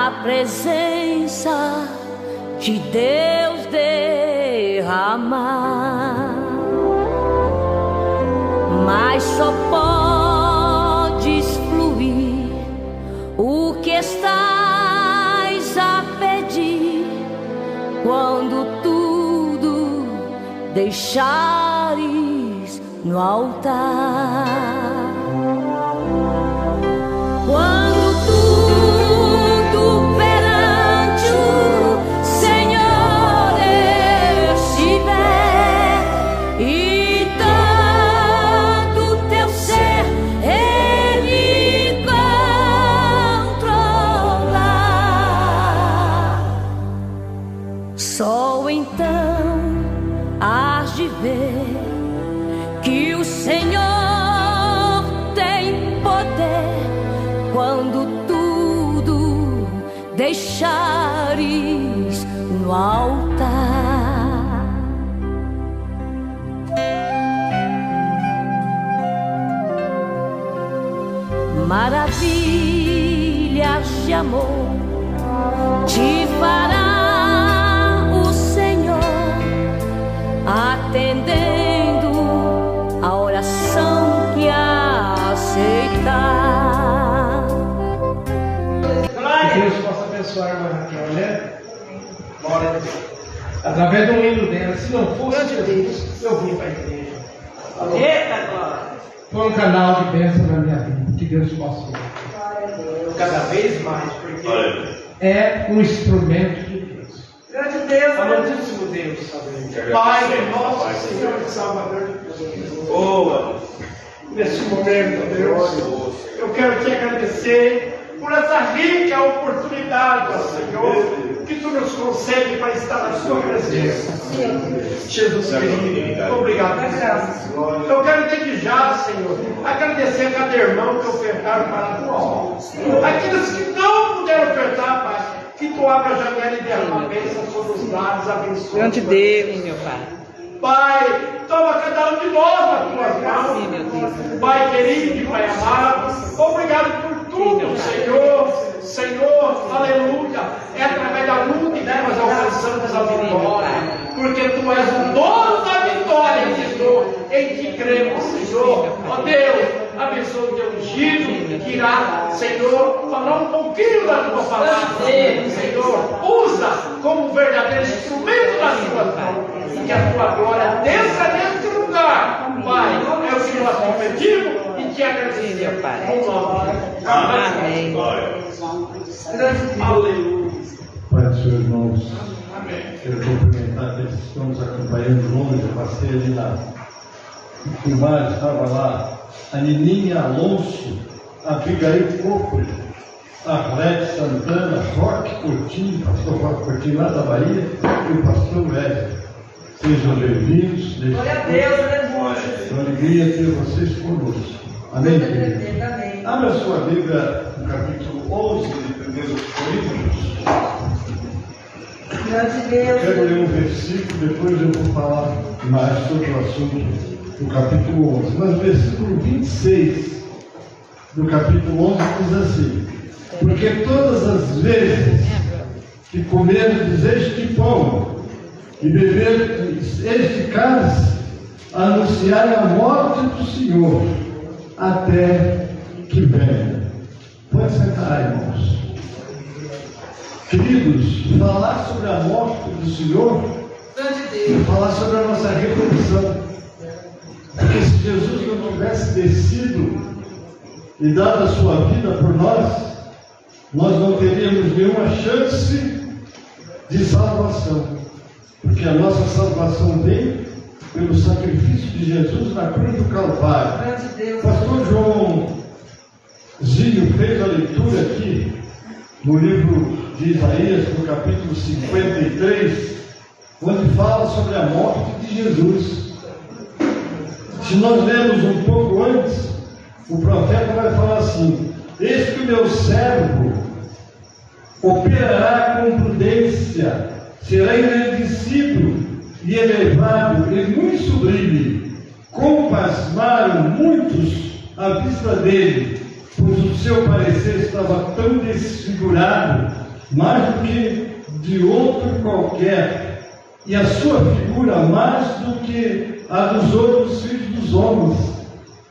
a presença de Deus derramar, mas só podes fluir o que estás a pedir quando tudo deixares no altar. Quando tudo perante o Senhor estiver e todo teu ser Ele controlar, só então hás de ver que o Senhor tem poder quando tudo deixares no altar. Maravilhas de amor te fará o Senhor, atendendo a oração que aceitar. Que Deus possa abençoar a irmã Raquel, né? Glória a Deus. Através do hino dela, se não fosse Deus, eu vim para a igreja. Eita glória! Foi um canal de bênção na minha vida. Que Deus possa usar. Cada vez mais, porque é um instrumento de Deus. Grande Deus, amantíssimo Deus. Pai nosso Senhor e Salvador de Deus. Boa! Nesse momento, Deus, eu quero te agradecer por essa rica oportunidade, ó Senhor, que tu nos concede para estar na sua presença. Jesus querido, obrigado. Eu quero desde já, Senhor, agradecer a cada irmão que ofertaram para a tua obra. Aqueles que não puderam ofertar, Pai, que tu abra a janela e derrama a bênção sobre os lares, abençoa. Grande Deus, meu Pai. Pai, toma cada um de nós nas tuas mãos. Pai querido e Pai amado, obrigado por tudo, Senhor. Senhor, aleluia. É através da luta que nós alcançamos a vitória. Porque tu és o dono da vitória, Senhor. Em que cremos, Senhor. Ó Deus, abençoe o teu ungido, que irá, Senhor, falar um pouquinho da tua palavra. Senhor, usa como verdadeiro instrumento das tuas mãos. E que a tua glória desça neste lugar, Pai. É o que nós te pedimos e te agradecemos, Pai. Amém. Aleluia. Pai dos seus irmãos, quero cumprimentar aqueles que estão nos acompanhando longe. Eu passei ali na filmagem, estava lá a Nininha Alonso, a Abigail Coco, a Fred Santana, Roque Coutinho, pastor Roque Coutinho lá da Bahia, e o pastor Wesley. Sejam bem-vindos. Glória a Deus, aleluia. É uma alegria ter vocês conosco. Amém, querido? Abra sua Bíblia no capítulo 11 de 1 Coríntios. Grande Deus. Quero ler um versículo, depois eu vou falar mais sobre o assunto do capítulo 11. Mas o versículo 26 do capítulo 11 diz assim: porque todas as vezes que comerdes este pão e beberdes este cálice, anunciai a morte do Senhor até que venha. Pode sentar, irmãos. Queridos, falar sobre a morte do Senhor é falar sobre a nossa redenção. Porque se Jesus não tivesse descido e dado a sua vida por nós não teríamos nenhuma chance de salvação. Porque a nossa salvação vem pelo sacrifício de Jesus na cruz do Calvário. Pastor Joãozinho fez a leitura aqui no livro de Isaías, no capítulo 53, onde fala sobre a morte de Jesus. Se nós lermos um pouco antes, o profeta vai falar assim: eis que o meu servo operará com prudência, será engrandecido e elevado e muito sublime. Compasmaram muitos à vista dele, pois o seu parecer estava tão desfigurado mais do que de outro qualquer, e a sua figura mais do que a dos outros filhos dos homens.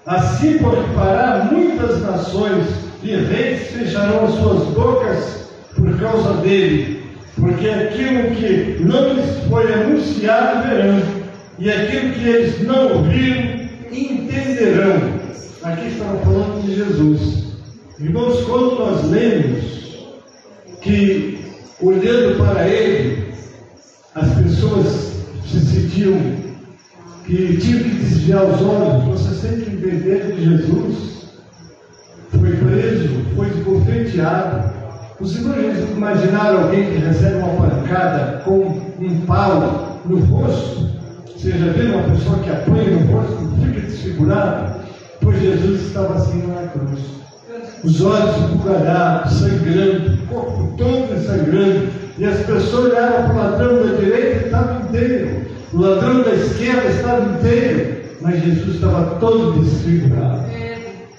Assim, por parar muitas nações e reis fecharão as suas bocas por causa dele, porque aquilo que não lhes foi anunciado verão, e aquilo que eles não ouviram entenderão. Aqui estamos falando de Jesus. Irmãos, quando nós lemos que, olhando para ele, as pessoas se sentiam que tinham que desviar os olhos, vocês têm que entender que Jesus foi preso, foi esbofeteado. Os irmãos imaginaram alguém que recebe uma pancada com um pau no rosto? Você já viu uma pessoa que apanha no rosto e fica desfigurado? Pois Jesus estava assim na cruz. Os olhos esbugalhados, sangrando, o corpo todo sangrando. E as pessoas olharam para o ladrão da direita e estava inteiro. O ladrão da esquerda estava inteiro. Mas Jesus estava todo desfigurado.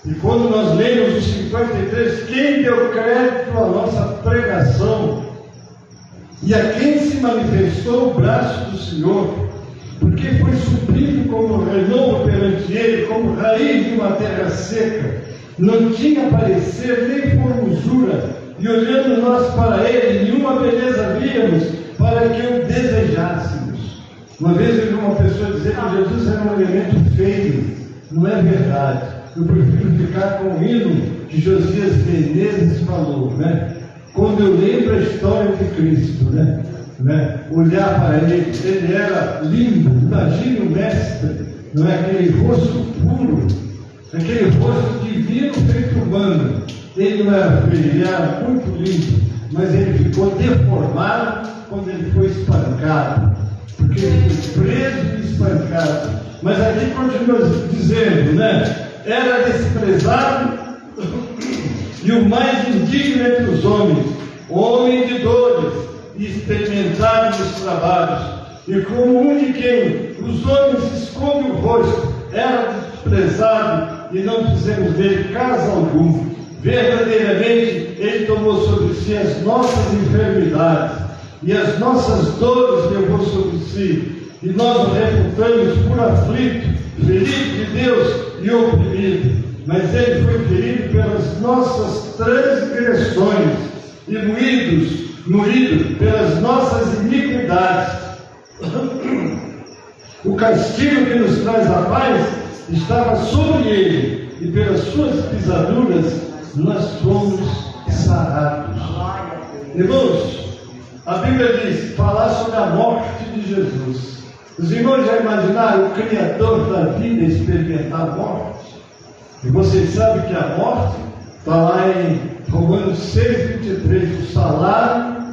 E quando nós lemos os 53, quem deu crédito à nossa pregação? E a quem se manifestou o braço do Senhor? Porque foi suprido como renovo perante ele, como raiz de uma terra seca. Não tinha parecer nem formosura, e olhando nós para ele, nenhuma beleza víamos para que o desejássemos. Uma vez eu vi uma pessoa dizer que Jesus era um elemento feio. Não é verdade. Eu prefiro ficar com o hino que Josias Menezes falou, né? Quando eu lembro a história de Cristo, né? Olhar para ele era lindo. Imagine o mestre, não é? Aquele rosto puro, aquele rosto divino feito humano. Ele não era feio, ele era muito lindo, mas ele ficou deformado quando ele foi espancado, porque ele foi preso e espancado. Mas aqui continua dizendo, né? Era desprezado e o mais indigno entre os homens, homem de dores e experimentado nos trabalhos, e como um de quem os homens escondem o rosto, era desprezado e não fizemos dele caso algum. Verdadeiramente ele tomou sobre si as nossas enfermidades e as nossas dores levou sobre si, e nós o reputamos por aflito, ferido de Deus e oprimido. Mas ele foi ferido pelas nossas transgressões e moído pelas nossas iniquidades. O castigo que nos traz a paz estava sobre ele, e pelas suas pisaduras nós fomos sarados. Irmãos, a Bíblia diz, falar sobre a morte de Jesus. Os irmãos já imaginaram o Criador da vida experimentar a morte? E vocês sabem que a morte está lá em Romanos 6,23. O salário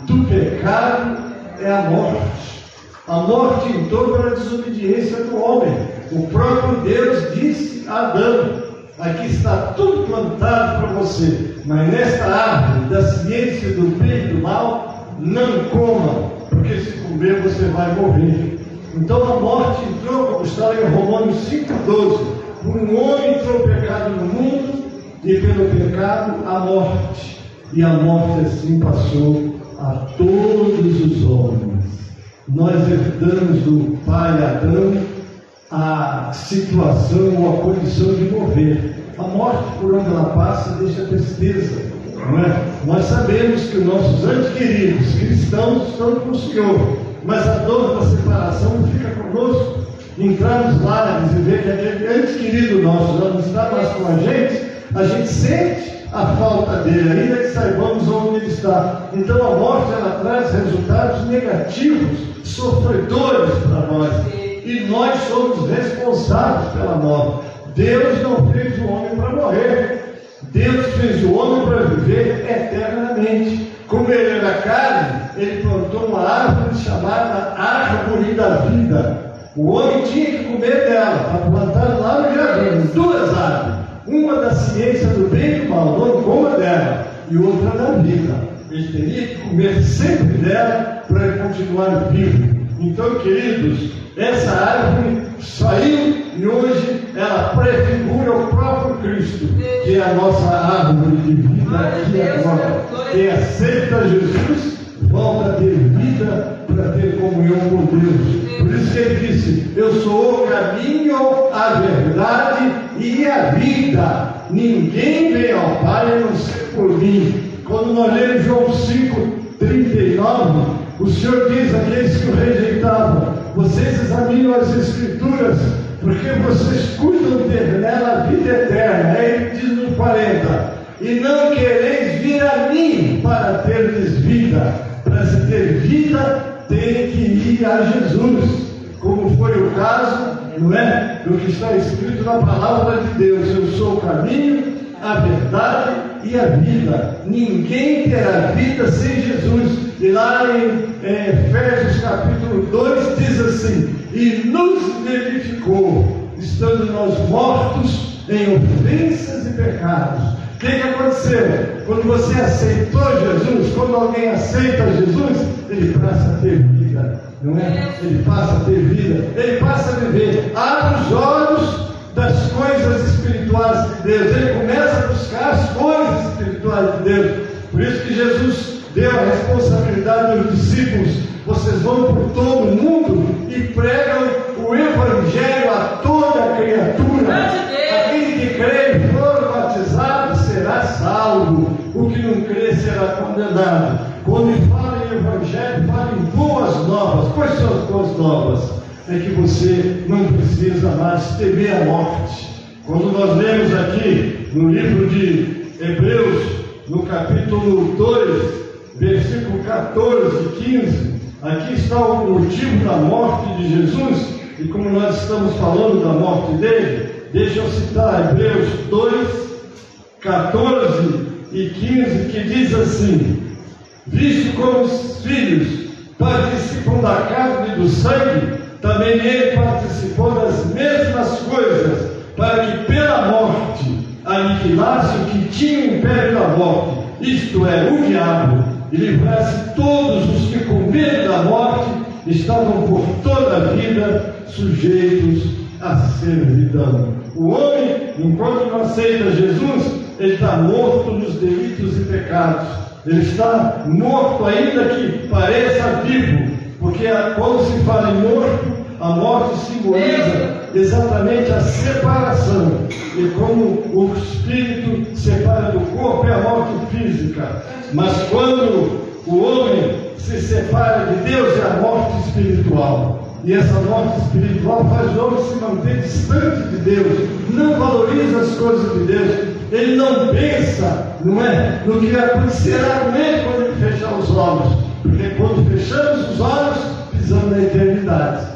do pecado é a morte. A morte entrou pela desobediência do homem. O próprio Deus disse a Adão: aqui está tudo plantado para você, mas nesta árvore da ciência do bem e do mal, não coma, porque se comer você vai morrer. Então a morte entrou, como está em Romanos 5,12. Por um homem entrou o pecado no mundo, e pelo pecado a morte. E a morte assim passou a todos os homens. Nós herdamos do pai Adão a situação ou a condição de morrer. A morte, por onde ela passa, deixa tristeza, não é? Nós sabemos que os nossos antes queridos cristãos estão com o Senhor, mas a dor da separação fica conosco. Entrar nos lares e ver que aquele antes querido nosso já não está mais com a gente sente a falta dele, ainda que saibamos onde ele está. Então a morte, ela traz resultados negativos, sofredores para nós, e nós somos responsáveis pela morte. Deus não fez o homem para morrer, Deus fez o homem para viver eternamente. Como ele era carne, ele plantou uma árvore chamada árvore da vida. O homem tinha que comer dela, para plantar lá no jardim, duas árvores. Uma da ciência do bem e do mal, não coma dela, e outra da vida. Ele teria que comer sempre dela para ele continuar vivo. Então, queridos, essa árvore saiu e hoje ela prefigura o próprio Cristo. que é a nossa árvore de vida aqui agora. Quem aceita Jesus volta a ter vida para ter comunhão com Deus. Por isso que ele disse: eu sou o caminho, a verdade e a vida. Ninguém vem ao Pai a não ser por mim. Quando nós lemos João 5,39, o Senhor diz àqueles que o rejeitavam: vocês examinam as Escrituras, porque vocês cuidam ter nela a vida eterna. Aí ele diz no 40: e não quereis vir a mim para terdes vida. Para se ter vida, tem que ir a Jesus, como foi o caso, não é? Do que está escrito na palavra de Deus: eu sou o caminho, a verdade e a vida. Ninguém terá vida sem Jesus. E lá em Efésios capítulo 2 diz assim: e nos vivificou, estando nós mortos em ofensas e pecados. O que aconteceu? Quando você aceitou Jesus, quando alguém aceita Jesus, ele passa a ter vida, não é? Ele passa a ter vida, ele passa a viver. Abre os olhos das coisas espirituais de Deus, ele começa a buscar as coisas espirituais de Deus. Por isso que Jesus deu a responsabilidade aos discípulos: vocês vão por todo o mundo e pregam o Evangelho a toda criatura. Aquele que crê e for batizado será salvo, o que não crê será condenado. Quando fala em Evangelho, fala em boas novas. Quais são as boas novas? É que você não precisa mais temer a morte. Quando nós lemos aqui no livro de Hebreus, no capítulo 2, versículo 14 e 15, aqui está o motivo da morte de Jesus. E como nós estamos falando da morte dele, deixa eu citar Hebreus 2, 14 e 15, que diz assim: visto como os filhos participam da carne e do sangue, também ele participou das mesmas coisas, para que pela morte aniquilasse o que tinha o império da morte, isto é, o diabo, e livrasse todos os que com medo da morte estavam por toda a vida sujeitos à servidão. O homem, enquanto não aceita Jesus, ele está morto nos delitos e pecados. Ele está morto, ainda que pareça vivo, porque quando se fala em morto, a morte simboliza exatamente a separação. E como o espírito separa do corpo, é a morte física. Mas quando o homem se separa de Deus, é a morte espiritual. E essa morte espiritual faz o homem se manter distante de Deus, não valoriza as coisas de Deus, ele não pensa, não é, no que acontecerá com ele quando ele fechar os olhos, porque quando fechamos os olhos, pisamos na eternidade.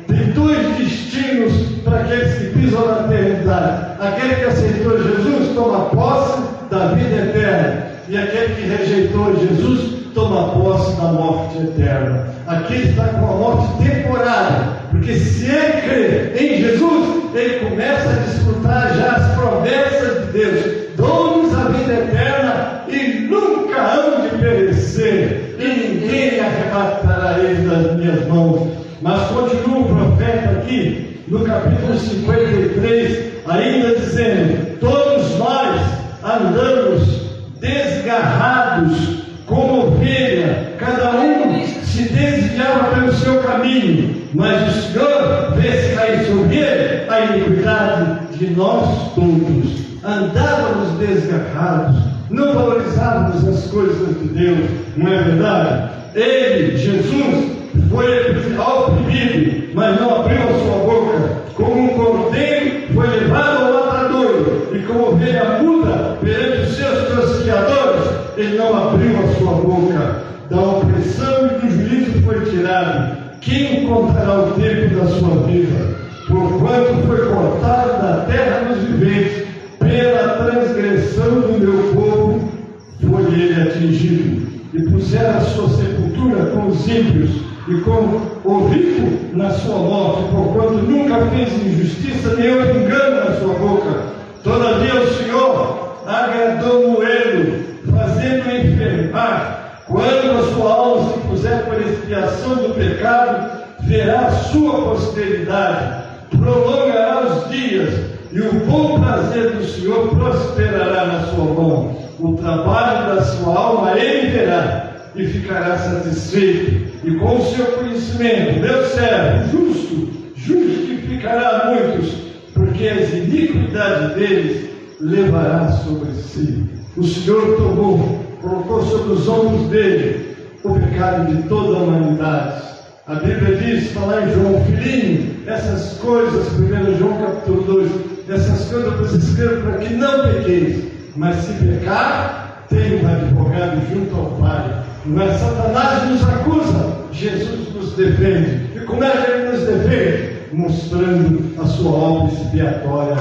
Tem dois destinos para aqueles que pisam na eternidade: aquele que aceitou Jesus toma posse da vida eterna, e aquele que rejeitou Jesus toma posse da morte eterna. Aqui está com a morte temporária, porque se ele crê em Jesus, ele começa a desfrutar já as promessas de Deus: dou-nos a vida eterna e nunca hão de perecer, e ninguém arrebatará eles das minhas mãos. Mas continua o profeta aqui no capítulo 53, ainda dizendo: todos nós andamos desgarrados como ovelha, cada um se desviava pelo seu caminho, mas o Senhor fez cair sobre ele a iniquidade de nós todos. Andávamos desgarrados, não valorizávamos as coisas de Deus, não é verdade? Ele, Jesus, foi oprimido, mas não abriu a sua boca. Como um cordeiro foi levado ao matadouro, e como ovelha muda perante os seus tosquiadores, ele não abriu a sua boca. Da opressão e do juízo foi tirado. Quem encontrará o tempo da sua vida? Porquanto foi cortado da terra dos viventes, pela transgressão do meu povo foi ele atingido. E puseram a sua sepultura com os ímpios, e com o rico na sua morte, porquanto nunca fez injustiça, nem houve engano na sua boca. Todavia o Senhor agradou Moelo, fazendo-o enfermar. Quando a sua alma se puser para expiação do pecado, verá a sua posteridade, prolongará os dias, e o bom prazer do Senhor prosperará na sua mão. O trabalho da sua alma ele verá e ficará satisfeito. E com o seu conhecimento, meu servo, justificará muitos, porque as iniquidades deles levará sobre si. O Senhor colocou sobre os ombros dele o pecado de toda a humanidade. A Bíblia diz, fala em João, filhinho, essas coisas, 1 João capítulo 2, essas coisas eu escrevo para que não pequeis, mas se pecar, tem um advogado junto ao Pai. Não é? Satanás nos acusa, Jesus nos defende. E como é que ele nos defende? Mostrando a sua obra expiatória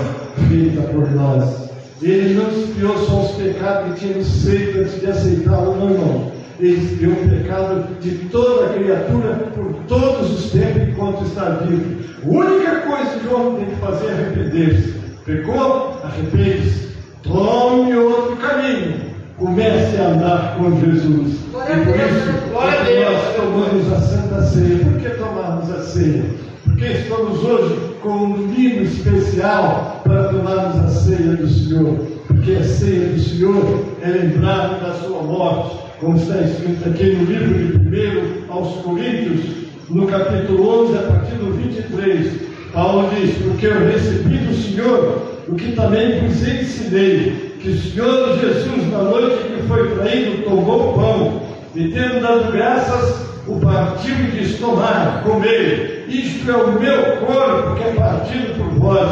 feita por nós. Ele não expiou só os pecados que tínhamos feito antes de aceitá-lo, não, irmão. Ele expiou o pecado de toda a criatura por todos os tempos enquanto está vivo. A única coisa que o homem tem que fazer é arrepender-se. Pecou? Arrepende-se. Tome outro caminho. Comece a andar com Jesus. Glória E a por Deus. isso Glória a Deus. nós tomamos a Santa Ceia. Por que tomamos a ceia? Porque estamos hoje com um livro especial para tomarmos a ceia do Senhor. Porque a ceia do Senhor é lembrar da sua morte, como está escrito aqui no livro de 1 aos Coríntios, no capítulo 11, a partir do 23. Paulo diz, porque eu recebi do Senhor o que também vos ensinei, que o Senhor Jesus, na noite que foi traído, tomou o pão, e tendo dado graças, o partiu e disse, tomai, comei, isto é o meu corpo que é partido por vós,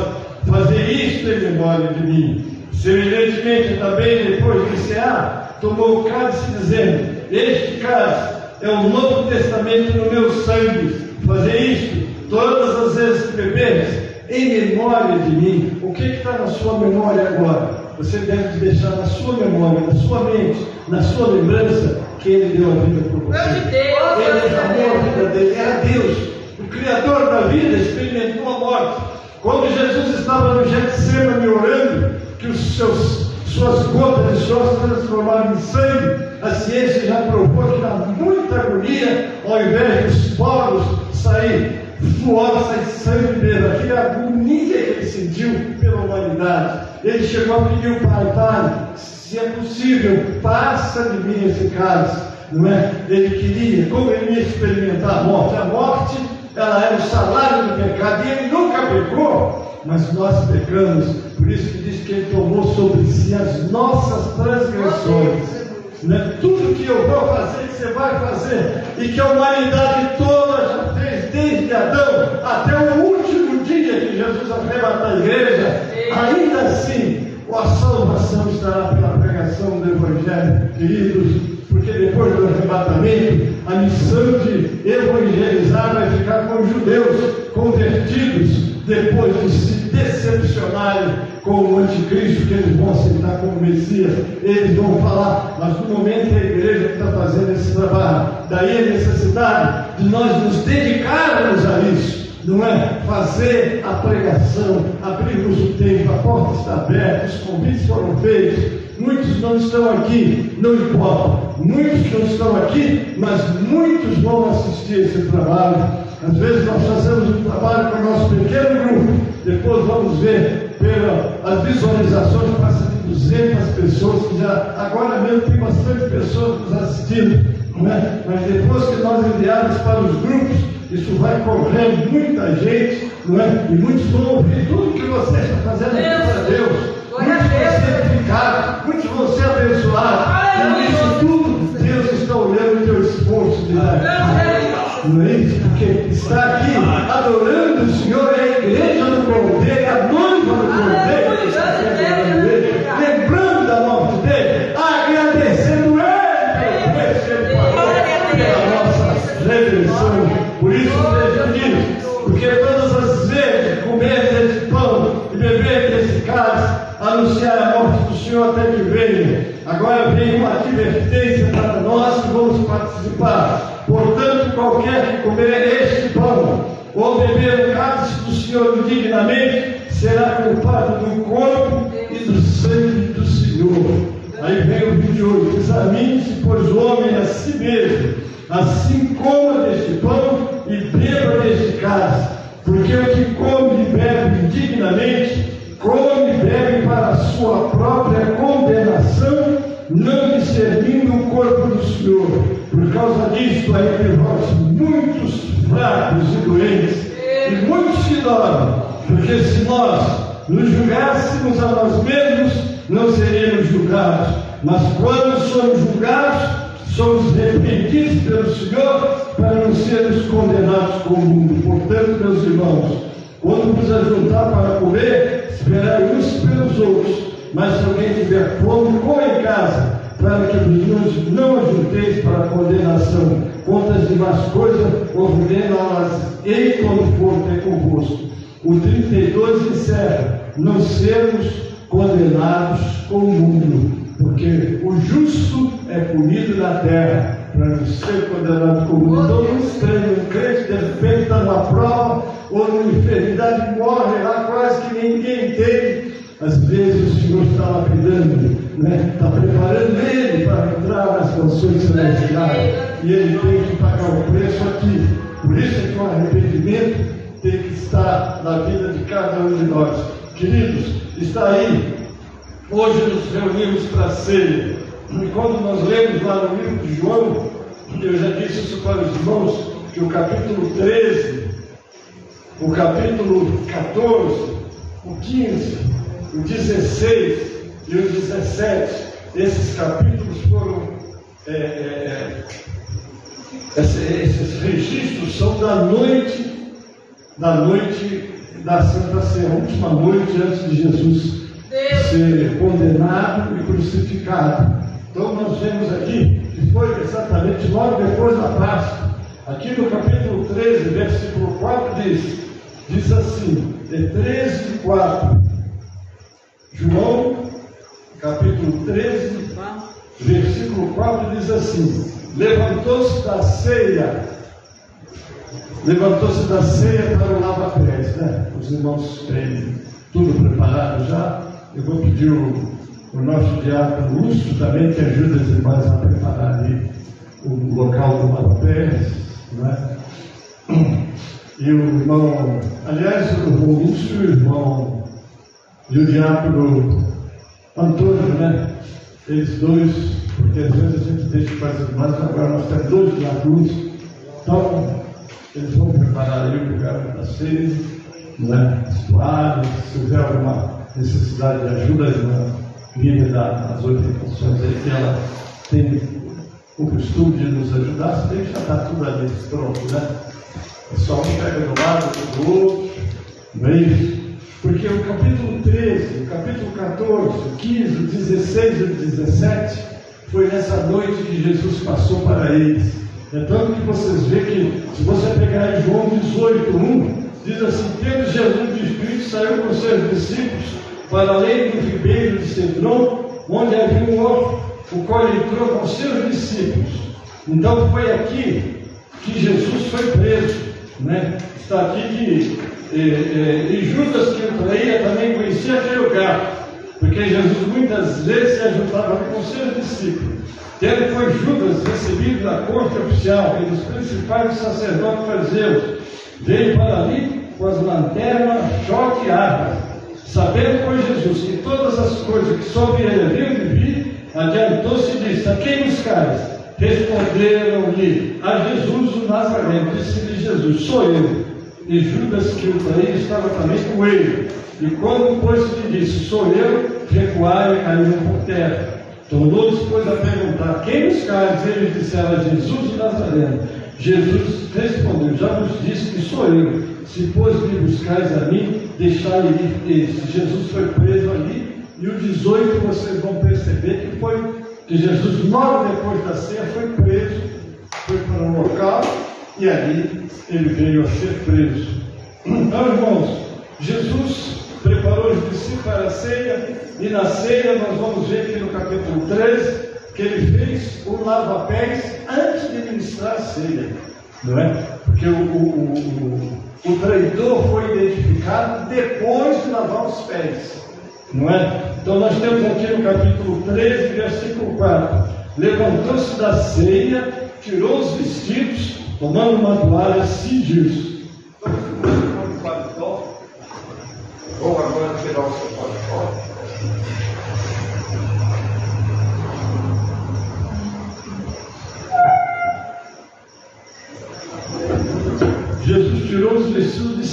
fazer isto em memória de mim. Semelhantemente também, depois de cear, tomou o cálice, dizendo, este cálice é o Novo Testamento no meu sangue, fazer isto todas as vezes que beberes, em memória de mim. O que está na sua memória agora? Você deve deixar na sua memória, na sua mente, na sua lembrança, que Ele deu a vida por você. Ele derramou a vida dele, era Deus. O Criador da vida experimentou a morte. Quando Jesus estava no Getsemane orando, que suas gotas de suor se transformaram em sangue, a ciência já provou que na muita agonia, ao invés dos poros sair suor, sair sangue dele, aquela agonia que ele sentiu pela humanidade. Ele chegou a pedir ao Pai, se é possível, passa de mim esse cálice, não é? Ele queria, como ele ia experimentar a morte, ela era o salário do pecado, e ele nunca pecou, mas nós pecamos, por isso que diz que ele tomou sobre si as nossas transgressões. Não é tudo que eu vou fazer, que você vai fazer, e que a humanidade toda já fez, desde Adão até o último dia que Jesus arrebatar a igreja, ainda assim, a salvação estará pela pregação do Evangelho, queridos, porque depois do arrebatamento, a missão de evangelizar vai ficar com os judeus convertidos, depois de se decepcionarem com o anticristo, que eles vão aceitar como Messias. Eles vão falar, mas no momento é a igreja que está fazendo esse trabalho. Daí a necessidade de nós nos dedicarmos a isso, não é? Fazer a pregação, abrirmos o tempo, a porta está aberta, os convites foram feitos. Muitos não estão aqui, não importa. Muitos não estão aqui, mas muitos vão assistir esse trabalho. Às vezes nós fazemos um trabalho com o nosso pequeno grupo, depois vamos ver pelas visualizações, passa de 200 pessoas, que já agora mesmo tem bastante pessoas nos assistindo, não é? Mas depois que nós enviarmos para os grupos, isso vai correndo muita gente, não é? E muitos vão ouvir tudo que você está fazendo aqui para Deus. Muitos vão ser edificados, muitos vão ser abençoados. E isso tudo, Deus está olhando o teu esforço de dar. Não é isso? Porque está aqui adorando o Senhor, é a igreja do Cordeiro, é a noiva do Cordeiro que está adorando Ele, lembrando da morte dele, agradecendo Ele pelo preço que Ele pagou pela nossa redenção. Por isso o texto diz, porque todas as vezes que comerem esse pão e beberem desse cálice, anunciar a morte do Senhor até que venha. Agora vem uma advertência para nós que vamos participar. Portanto, qualquer que comer este pão ou beber o cálice do Senhor indignamente, será culpado do corpo e do sangue do Senhor. Aí vem o vídeo de hoje. Examine-se, pois, o homem a si mesmo, assim coma deste pão e beba deste cálice. Porque o que come e bebe indignamente, come não discernindo o corpo do Senhor. Por causa disto, há entre vós muitos fracos e doentes, e muitos que dormem, porque se nós nos julgássemos a nós mesmos, não seríamos julgados. Mas quando somos julgados, somos repreendidos pelo Senhor para não sermos condenados com o mundo. Portanto, meus irmãos, quando vos ajuntar para comer, esperai uns pelos outros. Mas se alguém tiver fome, coma em casa, para que vos não ajunteis para a condenação. Contra as demais coisas, ordena-las em quando for ter convosco. O 32 encerra: não sermos condenados com o mundo, porque o justo é punido na terra, para não ser condenado com o mundo. Então, um estranho, um crente, de repente está numa prova ou numa enfermidade, morre lá, quase que ninguém entende. Às vezes o Senhor está lapidando, né? Está preparando ele para entrar nas canções celestiais, e ele tem que pagar o preço aqui. Por isso é que o arrependimento tem que estar na vida de cada um de nós. Queridos, está aí. Hoje nos reunimos para a ceia. E quando nós lemos lá no livro de João, eu já disse isso para os irmãos, que o capítulo 13, o capítulo 14, o 15, o 16 e o 17, esses capítulos foram, esses registros são da noite da Santa Ceia, a última noite antes de Jesus ser condenado e crucificado. Então nós vemos aqui que foi exatamente logo depois da Páscoa. Aqui no capítulo 13, versículo 4 diz assim, 13, 4. João, capítulo 13, versículo 4 diz assim: levantou-se da ceia para o lava-pés, né? Os irmãos têm tudo preparado já. Eu vou pedir o nosso diácono Lúcio também, que ajuda as irmãs a preparar ali o local do lava-pés, né? E o irmão, aliás, o Lúcio, o irmão e o diácono Antônio, né? Eles dois, porque às vezes a gente deixa para as irmãs, agora nós temos dois diáconos, então eles vão preparar ali o lugar para ceia, né? Toalhas, se houver alguma necessidade de ajuda, a irmã Lívia das orientações aí, que ela tem o costume de nos ajudar, se bem que já está tudo ali pronto, né? É só um pega do lado do outro, não é isso? Porque o capítulo 13, o capítulo 14, o 15, o 16 e o 17 foi nessa noite que Jesus passou para eles. É tanto que vocês veem que, se você pegar em João 18:1, diz assim: tendo Jesus de Espírito, saiu com seus discípulos para além do ribeiro de Cedron, onde havia um horto, o qual ele entrou com seus discípulos. Então foi aqui que Jesus foi preso, né? Está aqui que e Judas, que o traía, também conhecia aquele lugar, porque Jesus muitas vezes se ajuntava com seus discípulos. Tendo foi Judas recebido da corte oficial e dos principais sacerdotes fariseus, veio para ali com as lanternas, choque e armas. Sabendo, pois, Jesus que todas as coisas que sobre ele haviam de vir, adiantou-se e disse: a quem buscais? Responderam-lhe: a Jesus o Nazareno. Disse-lhe Jesus: sou eu. E Judas, que o traía, estava também com ele. E quando, pois, lhe disse: sou eu, recuaram e caíram por terra. Tornou-lhes, pois, a perguntar: quem buscais? Eles disseram: a Jesus o Nazareno. Jesus respondeu: já vos disse que sou eu. Se, pois, me buscais a mim, deixai ir eles. Jesus foi preso ali. E o 18 vocês vão perceber que Jesus, logo depois da ceia, foi preso, foi para um local e ali ele veio a ser preso. Então, irmãos, Jesus preparou os discípulos para a ceia, e na ceia nós vamos ver aqui no capítulo 13 que ele fez o lava-pés antes de ministrar a ceia, não é? Porque o traidor foi identificado depois de lavar os pés, não é? Então nós temos aqui no capítulo 13, versículo 4: levantou-se da ceia, tirou os vestidos, tomando uma toalha, cingiu-se. Vamos agora tirar o seu paletó.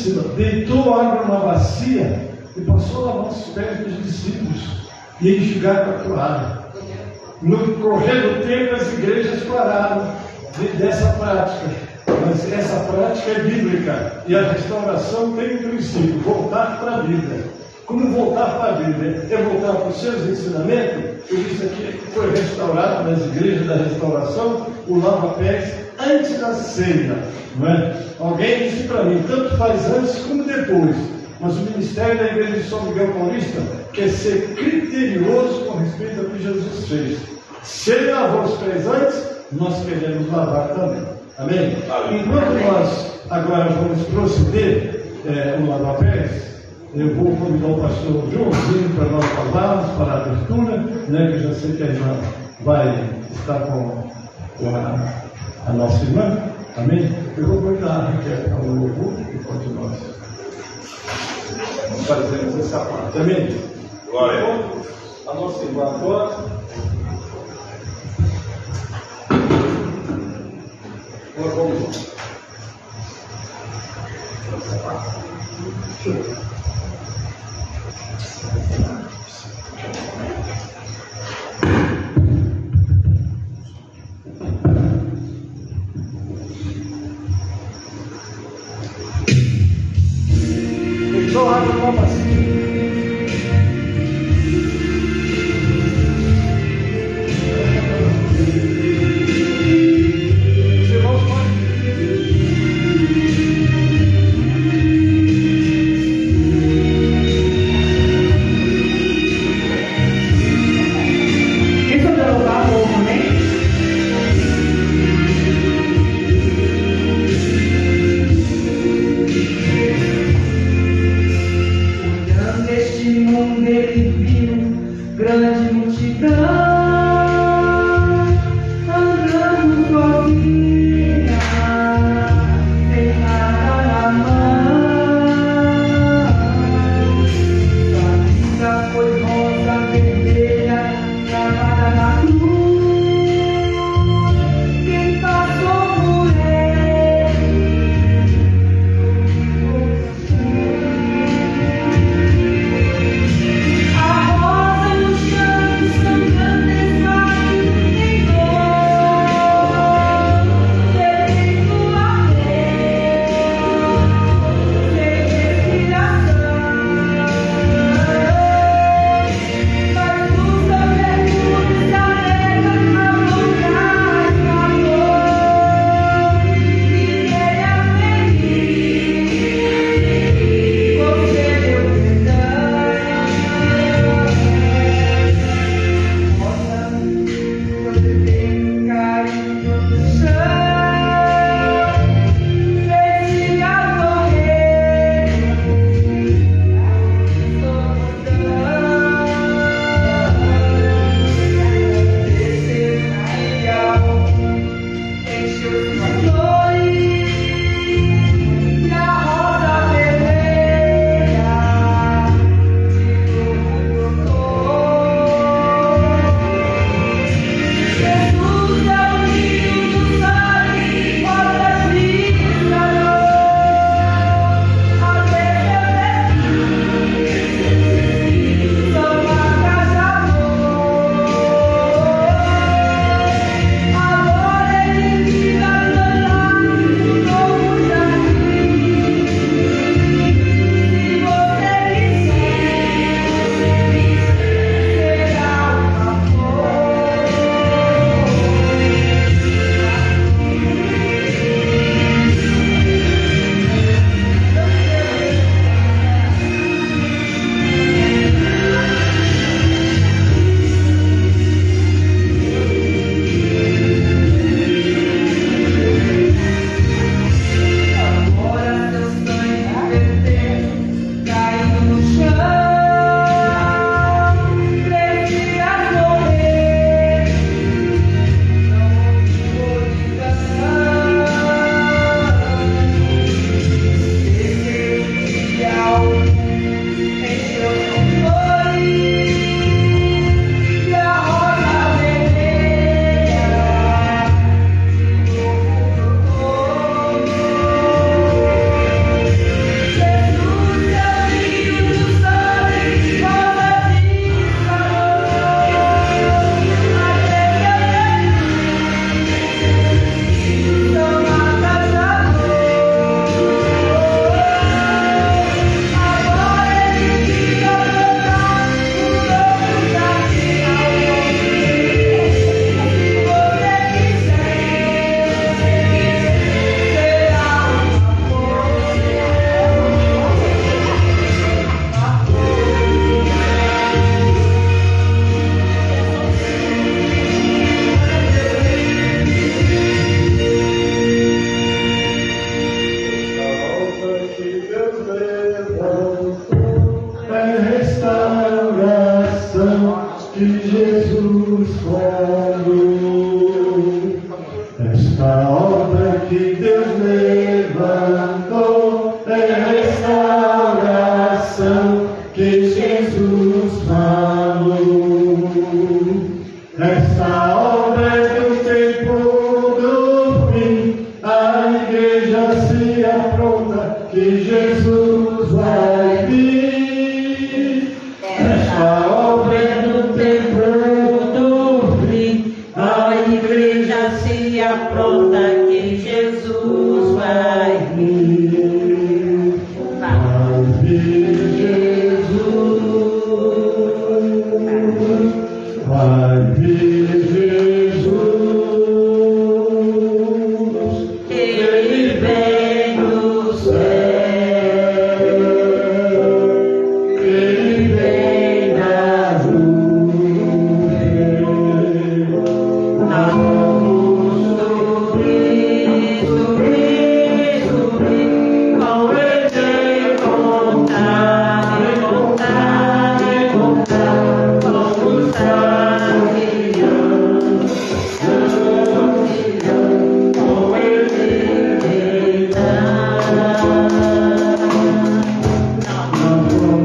ensinou. Deitou água numa bacia e passou a lavar os pés dos discípulos e enxugar com a toalha. No correr do tempo, as igrejas pararam dessa prática. Mas essa prática é bíblica. E a restauração tem um princípio: voltar para a Bíblia. Como voltar para a Bíblia? É voltar para os seus ensinamentos. Eu disse aqui que foi restaurado nas igrejas da restauração o lava-pés antes da ceia. Não é? Alguém disse para mim, tanto faz antes como depois. Mas o ministério da igreja de São Miguel Paulista quer ser criterioso com respeito ao que Jesus fez. Se ele lavou os pés antes, nós queremos lavar também. Amém? Enquanto nós agora vamos proceder no lava-pés, eu vou convidar o pastor Joãozinho para nós falarmos, para a abertura, né, que eu já sei que a irmã vai estar com a nossa irmã. Amém? Eu vou convidar a Raquel ao louvor e continuar. Fazemos essa parte. Amém? Glória. A nossa irmã agora. Vamos. Deixou água numa bacia. que Jesus conduz. Esta obra que Deus levantou é restauração que Jesus falou. Esta obra é do tempo do fim, a igreja se apronta que Jesus vai vir. Esta obra é do tempo do fim, a igreja se apronta que Jesus vai vir. Vai vir Jesus, vai vir Jesus, Ele vem do céu, Ele vem das nuvens, nós vamos subir, subir, subir, com Ele contar, contar, contar, vamos caminhando, caminhando, com Ele reinar. Nós vamos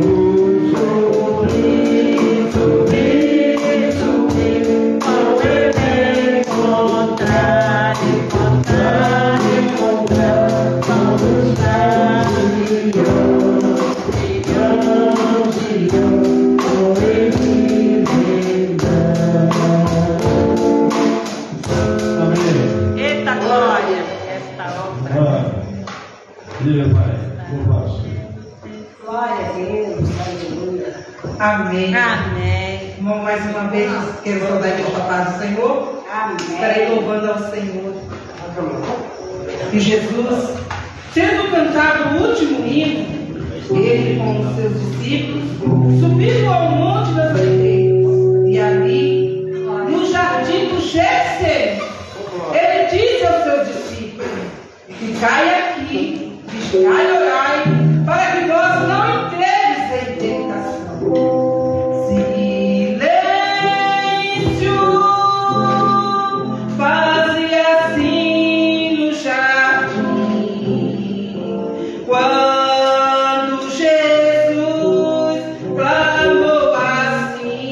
subir, subir, subir, com Ele encontrar, encontrar, encontrar, vamos caminhando, caminhando, com Ele reinar. Amém. Eita glória, esta obra. Diga, Pai, louva o Senhor. Glória a Deus, aleluia. Amém. Amém. Irmão, mais uma vez, quero saudar a paz do Senhor. Amém. Estarei louvando ao Senhor. E Jesus, tendo cantado o último hino, ele com os seus discípulos, subiu ao Monte das Oliveiras. E ali, no jardim do Getsemane, ele disse aos seus discípulos: ficai aqui, vigiai e orai, para que vós não entregues em tentação. Silêncio, fazia assim no jardim, quando Jesus clamou assim: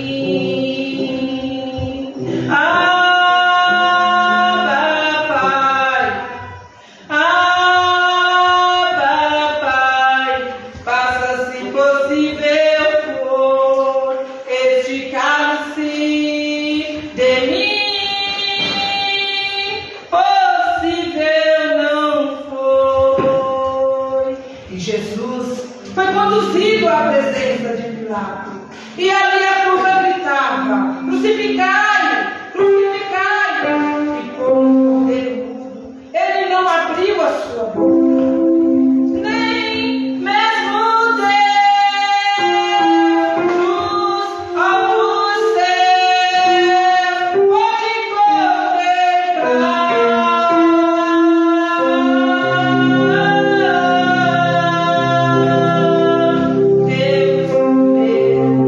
Abba, Pai, Pai, faça se possível for este cálice de mim. Possível não foi. E Jesus foi conduzido à presença de Pilato. E ali a turma gritava: crucificai, crucificai. E como um cordeiro mudo, ele não abriu a sua boca. Nem mesmo Deus, ao céu, pode contemplar. Deus meu,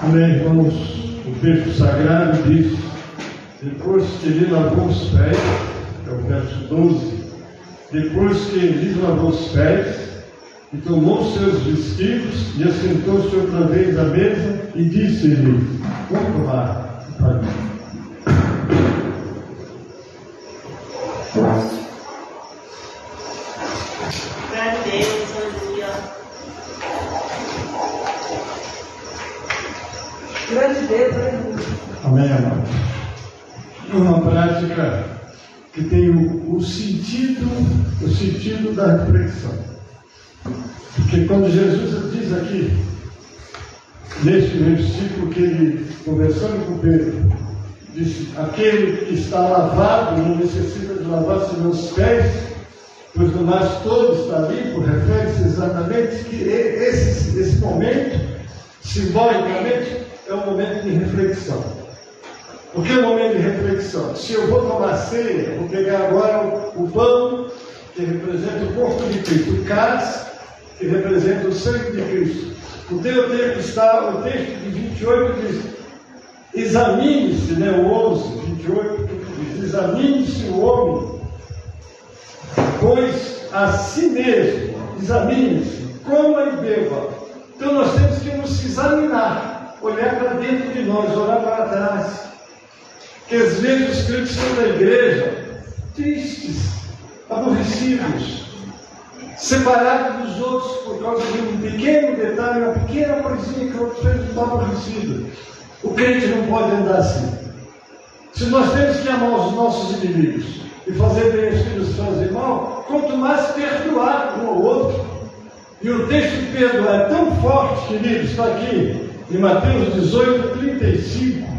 Amém, irmãos. O texto sagrado diz: depois que ele lavou os pés, é o verso 12, depois que ele lavou os pés, e tomou seus vestidos, e assentou-se outra vez à mesa, e disse-lhe: vamos tomar para mim. Glória a Deus, aleluia. Grande Deus, aleluia. Amém, amados. Uma prática que tem o sentido da reflexão. Porque quando Jesus diz aqui, neste versículo que ele, conversando com Pedro, disse: aquele que está lavado não necessita de lavar seus pés, pois no mais todo está limpo. Refere-se exatamente que esse momento, simbolicamente, é um momento de reflexão. O que é um momento de reflexão? Se eu vou tomar ceia, vou pegar agora o pão, que representa o corpo de Cristo, o cálice, que representa o sangue de Cristo. O texto de 28 diz: examine-se, o 11, 28, diz: examine-se o homem, pois a si mesmo, examine-se, coma e beba. Então nós temos que nos examinar, olhar para dentro de nós, olhar para trás. Que às vezes os crentes estão na igreja tristes, aborrecidos, separados dos outros por causa de um pequeno detalhe, uma pequena coisinha que o outro fez, está aborrecido. O crente não pode andar assim. Se nós temos que amar os nossos inimigos e fazer bem os filhos fazer mal, quanto mais perdoar um ao outro. E o texto de perdoar é tão forte, queridos, está aqui em Mateus 18, 35.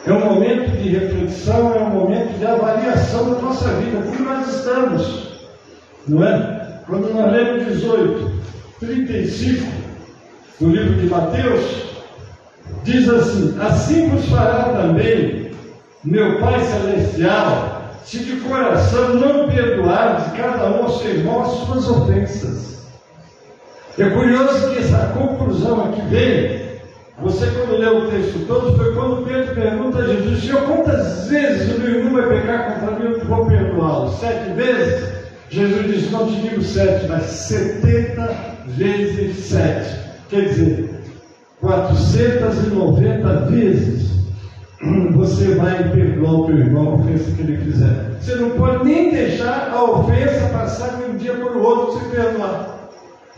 É um momento de reflexão, é um momento de avaliação da nossa vida, como nós estamos, não é? Quando nós lemos 18, 35, do livro de Mateus, diz assim: assim vos fará também meu Pai Celestial, se de coração não perdoardes cada um ao seu irmão as suas ofensas. É curioso que essa conclusão aqui vem. Você, quando leu o texto todo, foi quando Pedro pergunta a Jesus: Senhor, quantas vezes o meu irmão vai pecar contra mim, eu vou perdoá-lo? 7 vezes? Jesus disse: não te digo 7, mas 70 vezes 7. Quer dizer, 490 vezes você vai perdoar o teu irmão a ofensa que ele fizer. Você não pode nem deixar a ofensa passar de um dia para o outro sem perdoar.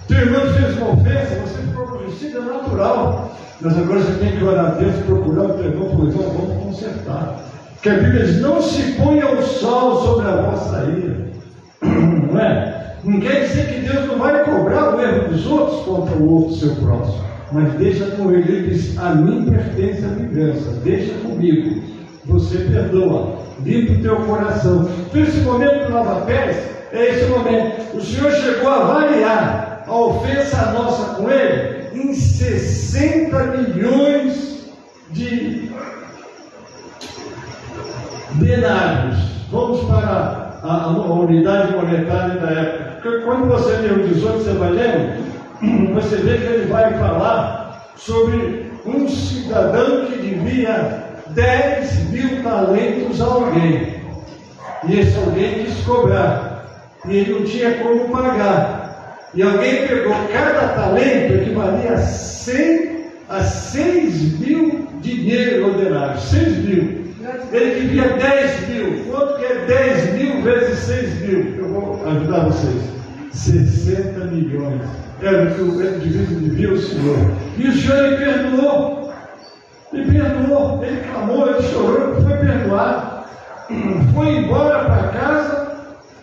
Teu irmão fez uma ofensa, você ficou aborrecido, é natural. Mas agora você tem que orar a Deus, procurar o teu irmão, e falar: vamos consertar. Porque a Bíblia diz: não se ponha o sol sobre a vossa ira. Não é? Não quer dizer que Deus não vai cobrar o erro dos outros contra o outro, seu próximo. Mas deixa com ele. Ele diz: a mim pertence a vingança, deixa comigo. Você perdoa, limpa o teu coração. Então esse momento do lava-pés é esse momento. O Senhor chegou a avaliar a ofensa nossa com ele em 60 milhões de denários. Vamos para a unidade monetária da época. Porque quando você lê o 18, você vai lendo, você vê que ele vai falar sobre um cidadão que devia 10 mil talentos a alguém. E esse alguém quis cobrar. E ele não tinha como pagar. E alguém pegou cada talento, equivalia a 6 mil dinheiro ordinário. 6 mil. Ele devia 10 mil. Quanto que é 10 mil vezes 6 mil? Eu vou ajudar vocês. 60 milhões. Era o que o indivíduo devia ao Senhor. E o Senhor lhe perdoou. Ele perdoou. Ele clamou, ele chorou, foi perdoado. Foi embora para casa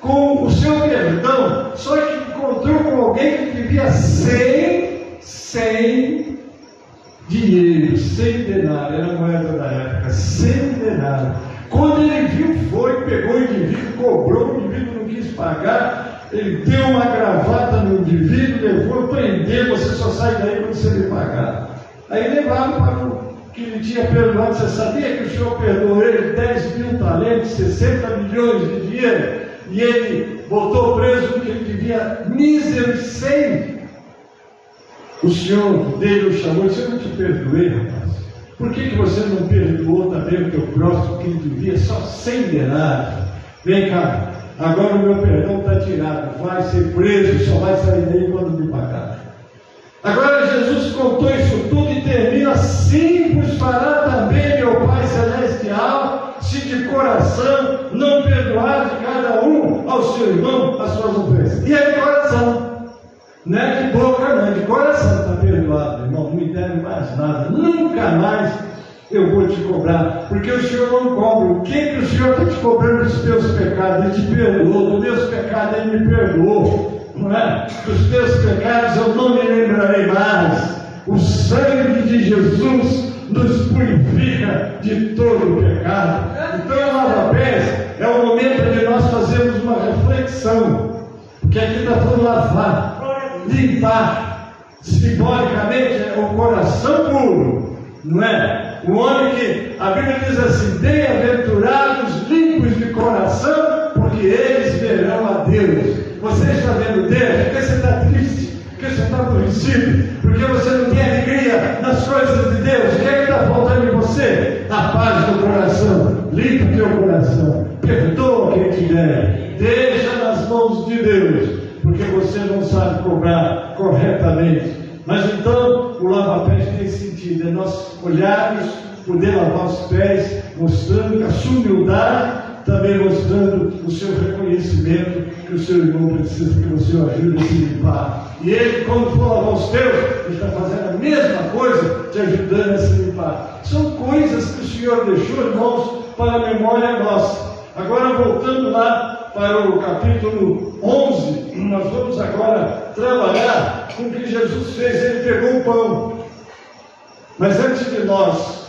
com o seu perdão. Só que encontrou com alguém que devia 100 dinheiro, 100 denários, era a moeda da época, 100 denários. Quando ele viu, foi, pegou o indivíduo, cobrou, o indivíduo não quis pagar, ele deu uma gravata no indivíduo, levou, prendeu, você só sai daí quando você me pagar. Aí levaram para o que ele tinha perdoado. Você sabia que o Senhor perdoou ele 10 mil talentos, 60 milhões de dinheiro, e ele botou preso porque ele devia míseros 100. O Senhor dele o chamou e disse: eu não te perdoei, rapaz. Por que você não perdoou também o teu próximo que ele devia só 100 denários? Vem cá, agora o meu perdão está tirado, vai ser preso, só vai sair daí quando me pagar. Agora Jesus contou isso tudo e termina assim: pois fará também meu Pai Celestial, se de coração não perdoar de cada um ao seu irmão as suas ofensas. E é de coração, não é de boca, não é de coração. Está perdoado, irmão, não me deve mais nada, nunca mais eu vou te cobrar, porque o Senhor não cobra. O que o Senhor está te cobrando dos teus pecados? Ele te perdoou. Dos meus pecados ele me perdoou, não é? Dos teus pecados eu não me lembrarei mais. O sangue de Jesus nos purifica de todo o pecado. Então, lava-pés é o momento de nós fazermos uma reflexão, porque aqui está falando lavar, limpar. Simbolicamente é o coração puro, não é? O homem que a Bíblia diz assim: bem-aventurados limpos de coração, porque eles verão a Deus. Você está vendo Deus? Porque você está triste? Porque você está aborrecido? Porque você não tem alegria nas coisas de Deus? O que é que está faltando em você? A paz do coração. Limpa o teu coração, perdoa quem te der, deixa nas mãos de Deus, porque você não sabe cobrar corretamente. Mas então o lava-pés tem sentido, é nós olharmos, poder lavar os pés, mostrando a sua humildade, também mostrando o seu reconhecimento que o seu irmão precisa que você o ajude a se limpar. E ele, quando for lavar os teus, ele está fazendo a mesma coisa, te ajudando a se limpar. São coisas que o Senhor deixou, irmãos, para a memória nossa. Agora, voltando lá para o capítulo 11, nós vamos agora trabalhar com o que Jesus fez. Ele pegou o pão. Mas antes de nós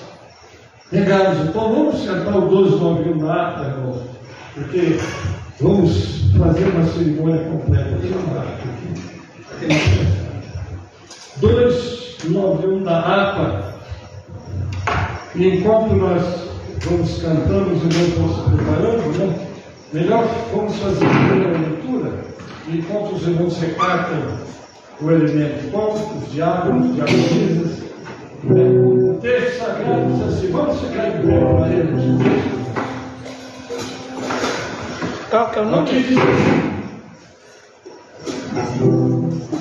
pegarmos o pão, vamos cantar o 1291 na ata, irmão, porque vamos fazer uma cerimônia completa. 291 da APA. E enquanto nós vamos cantando, os irmãos vão se preparando, né? Melhor vamos fazer a primeira leitura, e enquanto os irmãos recartam o elemento pão, os diáconos, diaconisas, o texto sagrado diz assim: vamos ficar de pé para lermos o texto. Qual que é o nome? Aqui diz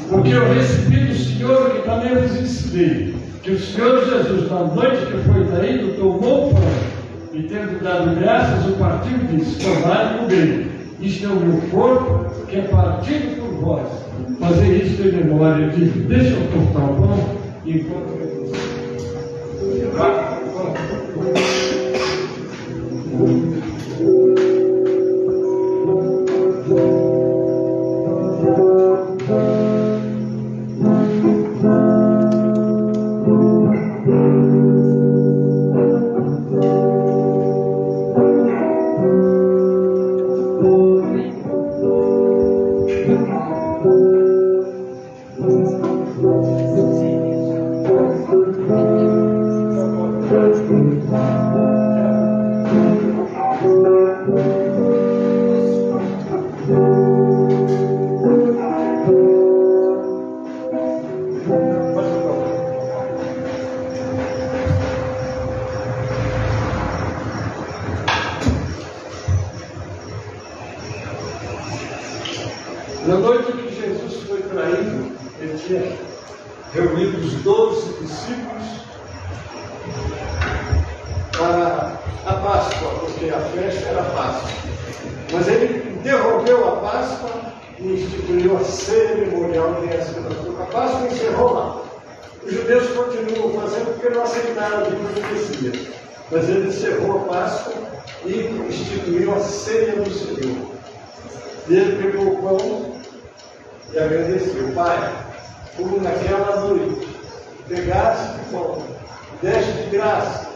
porque eu recebi do Senhor, que também vos ensinei, que o Senhor Jesus, na noite que foi traído, tomou o pão e, tendo dado graças, o partiu e disse: tomai e comei, isto é o meu corpo, que é partido por vós. Fazer isto em memória de mim. Deixa eu cortar o pão enquanto eu na noite que Jesus foi traído, ele tinha reunido os 12 discípulos para a Páscoa, porque a festa era a Páscoa. Mas ele interrompeu a Páscoa e instituiu a ceia memorial de a Páscoa encerrou lá. Os judeus continuam fazendo porque não aceitaram de profecia. Mas ele encerrou a Páscoa e instituiu a ceia do Senhor. E ele pegou o pão e agradeceu: Pai, como naquela noite pegaste de pão, deste de graça,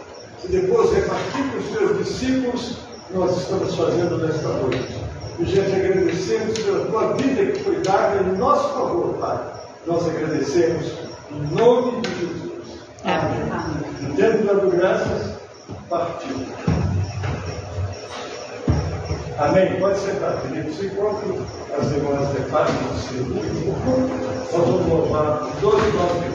e depois reparti com os teus discípulos, nós estamos fazendo nesta noite. E já te agradecemos pela tua vida que foi dada em nosso favor, Pai. Nós agradecemos em nome de Jesus. Amém. E tendo dado graças, partiu. Amém? Pode sentar, queridos. Enquanto as irmãs declaram o seu livro, nós vamos louvar 12 nomes.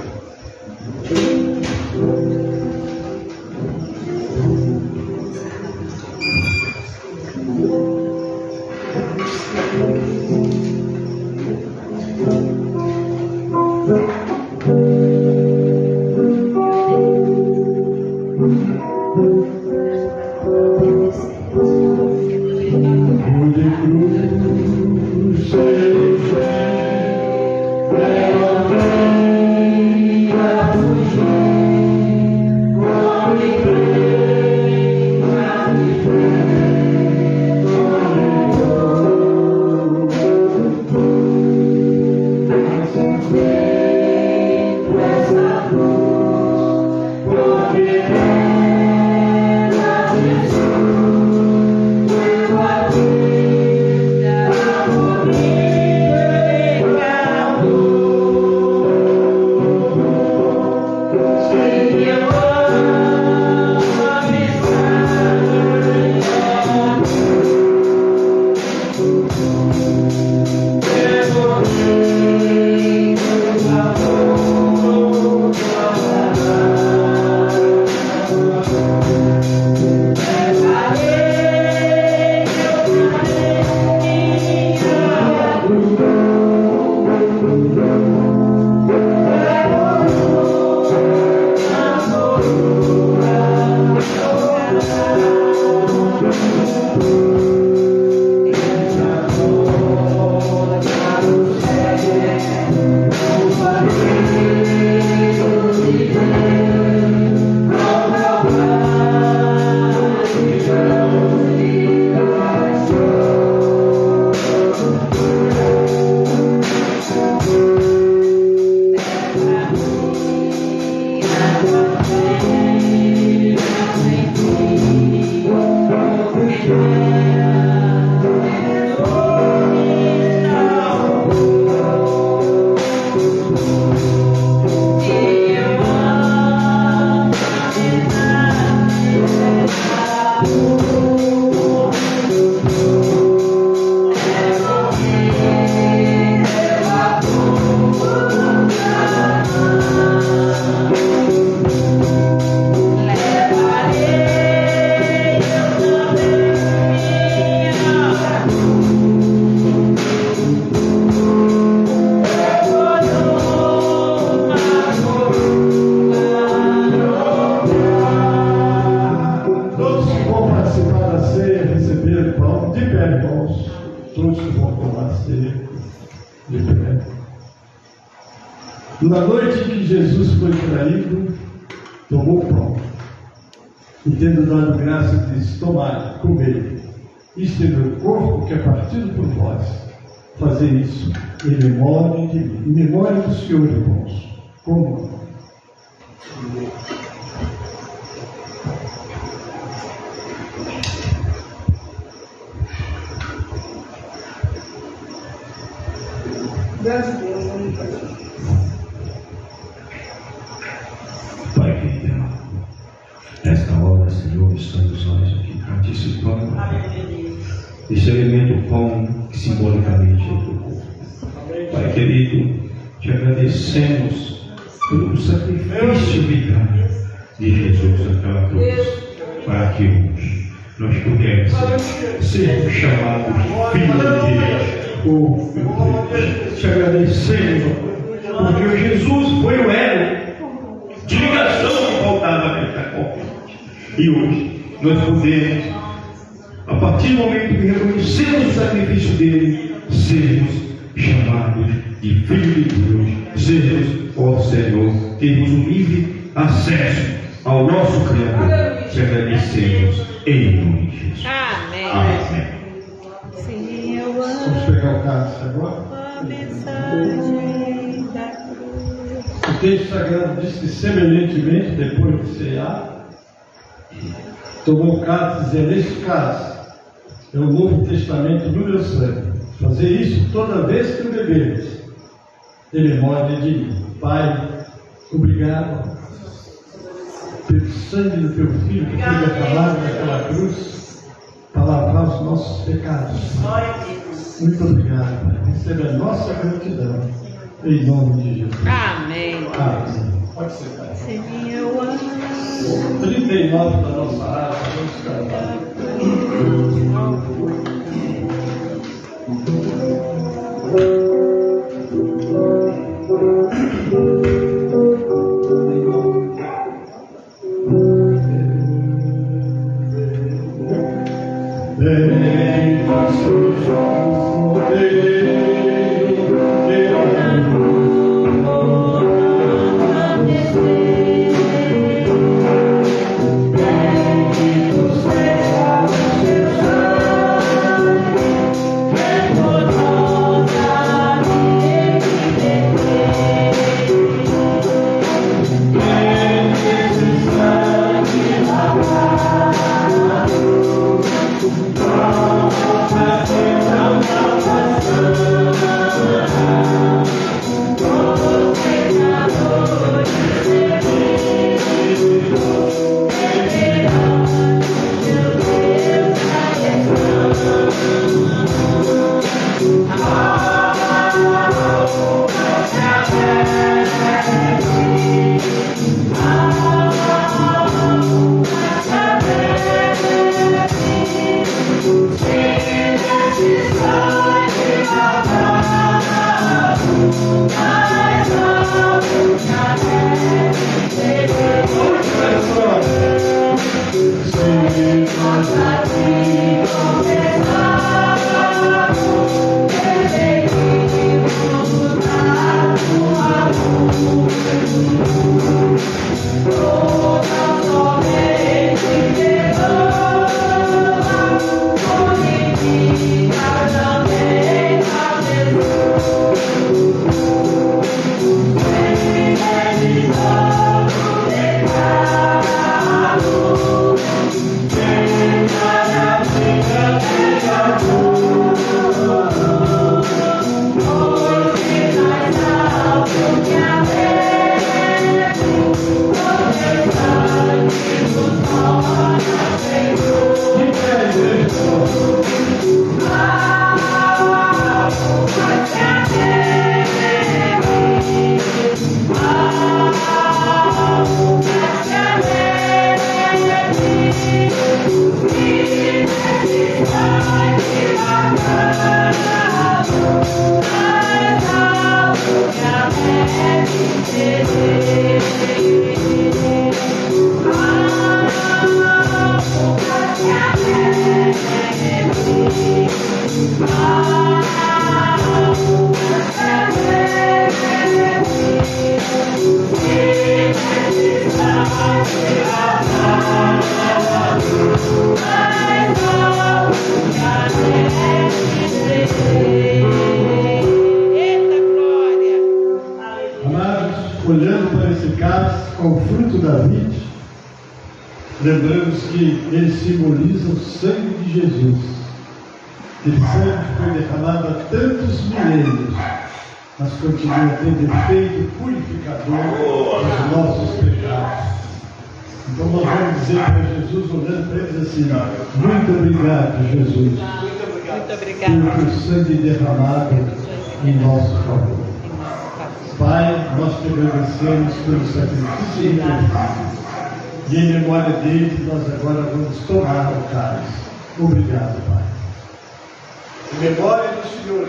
Na noite em que Jesus foi traído, tomou o pão e, tendo dado graça, disse: tomai, comei, isto é meu corpo que é partido por vós. Fazer isso em memória de mim, em memória do Senhor, irmãos. Como? Graças a Deus, Pai querido, nesta hora, Senhor, estamos nós aqui participando desse elemento pão que simbolicamente é o teu corpo. Pai querido, te agradecemos pelo sacrifício vital de Jesus naquela cruz, para que hoje nós pudéssemos sermos chamados filhos de Deus. Oh, meu Deus, te agradecemos, porque Jesus foi o elo de ligação que faltava naquela corrente. E hoje nós podemos, a partir do momento que reconhecemos o sacrifício dele, sermos chamados de filhos de Deus, sermos, ó Senhor, termos um livre acesso ao nosso Criador. Te agradecemos em nome de Jesus. Amém. Amém. Vamos pegar o cálice agora. O texto sagrado diz que, semelhantemente, depois de cear, tomou o cálice, dizendo: este cálice é o Novo Testamento do meu sangue. Fazer isso toda vez que o beberes, em memória de mim. Pai, obrigado pelo sangue do teu filho que foi derramado naquela cruz, para lavar os nossos pecados. Muito obrigado, Pai. Recebe a nossa gratidão. Em nome de Jesus. Amém. Amém. Pode ser, Pai. Sim, eu amo. 39 da nossa arte, vamos cantar. Olhando para esse cálice com o fruto da vide, lembramos que ele simboliza o sangue de Jesus. Aquele sangue que foi derramado há tantos milênios, mas continua tendo efeito purificador dos nossos pecados. Então nós vamos dizer para Jesus, olhando para ele assim: muito obrigado, Jesus, Muito obrigado. pelo sangue derramado em nosso favor. Pai, nós te agradecemos pelo sacrifício de Jesus. E em memória dele, nós agora vamos tomar o cálice. Obrigado, Pai. Em memória do Senhor,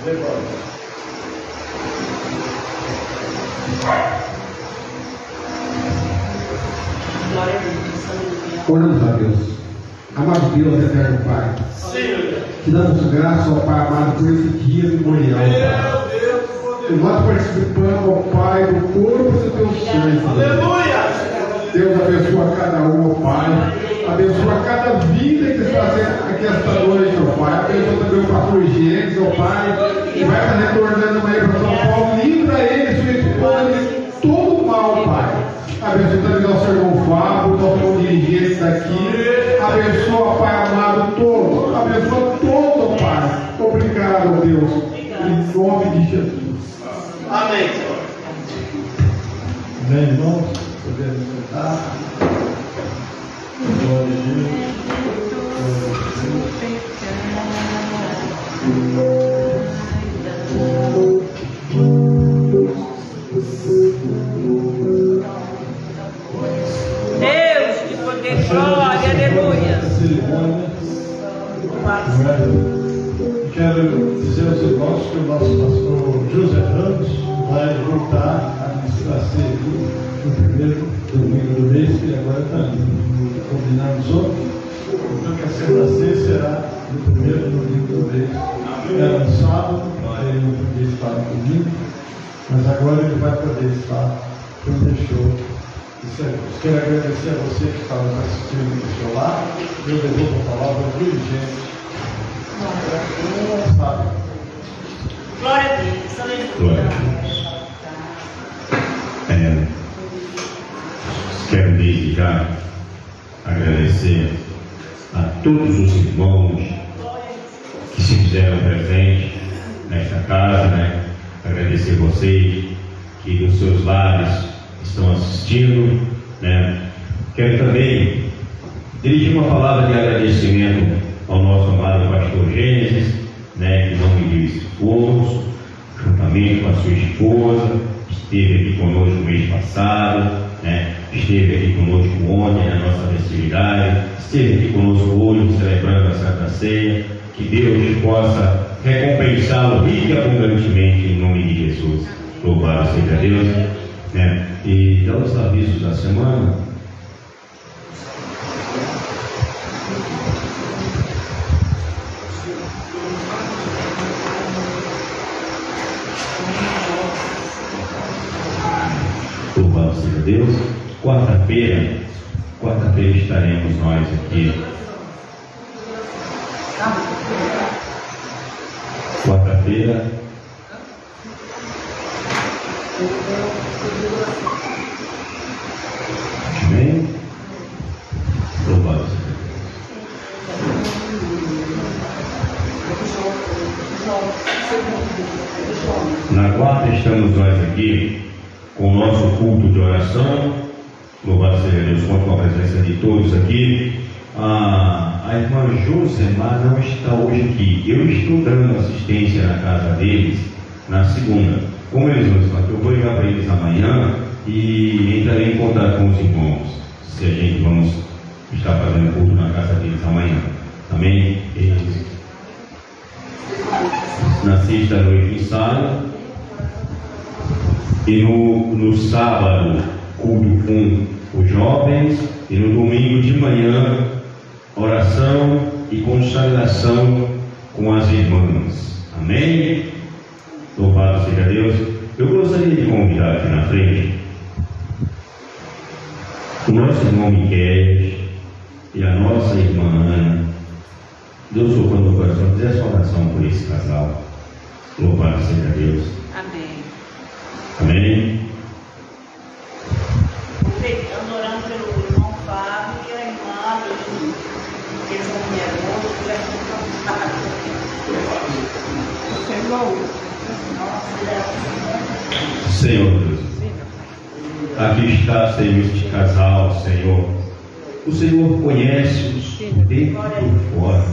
memória. Oramos a Deus. Amado Deus, eterno Pai, te damos graça, ó Pai amado, por esse dia memorial, Pai. E nós participamos, ó Pai, do corpo do teu sangue. Aleluia! Deus abençoa cada um, ó Pai. Abençoa cada vida que está aqui esta noite, ó Pai. Abençoa também o pastor Gênesis, ó Pai, que vai estar retornando amanhã para São Paulo. Livra ele, sua esposa, de todo mal, Pai. Abençoa também nosso irmão Fábio, nosso dirigente daqui. Abençoa, Pai amado, todos. Abençoa todos, Pai. Obrigado, Deus. Em nome de Jesus. Amém, Senhor. Amém, irmãos? Podemos sentar. Glória a Deus. Deus de poder, glória, aleluia. Quero dizer aos irmãos que o nosso pastor José Ramos vai voltar a ministrar aqui no primeiro domingo do mês, que agora está combinando os outros. Então, que a Semana C será no primeiro domingo do mês. Era no sábado, ele não podia estar no domingo, mas agora ele vai poder estar, então deixou. Quero agradecer a você que está nos assistindo do seu lado. Eu devolvo a palavra diligente. Glória a Deus, aleluia. Glória a Deus. Quero desde já agradecer a todos os irmãos que se fizeram presentes nesta casa, né? Agradecer vocês que dos seus lares estão assistindo, né? Quero também dirigir uma palavra de agradecimento ao nosso amado pastor Gênesis, né? Que não mediu esforço, juntamente com a sua esposa, esteve aqui conosco no mês passado, né? Esteve aqui conosco ontem na nossa festividade, esteve aqui conosco hoje celebrando a Santa Ceia. Que Deus possa recompensá-lo rica e abundantemente em nome de Jesus. Louvado seja Deus, né? E dá os avisos da semana. Louvado seja Deus. Quarta-feira estaremos nós aqui. Quarta-feira. Amém? Louvado seja Deus. Na quarta estamos nós aqui com o nosso culto de oração. Louvado seja Deus, conto com a presença de todos aqui. A irmã Josemar não está hoje aqui. Eu estou dando assistência na casa deles na segunda. Como eles não estão aqui, eu vou ligar para eles amanhã e entrarei em contato com os irmãos, se a gente vamos estar fazendo culto na casa deles amanhã. Amém? Eles, na sexta-noite ensaio e no sábado culto com os jovens e no domingo de manhã oração e consagração com as irmãs. Amém? Louvado seja Deus. Eu gostaria de convidar aqui na frente o nosso irmão Miquel e a nossa irmã Ana. Deus tocando no coração, dizer essa oração por esse casal. Louvado seja Deus. Amém. Amém. Estamos orando pelo irmão Fábio e a irmã Aline, que eles não vieram hoje, que já estão Senhor Deus, aqui está, Senhor, este casal, Senhor. O Senhor conhece-os por dentro e por fora.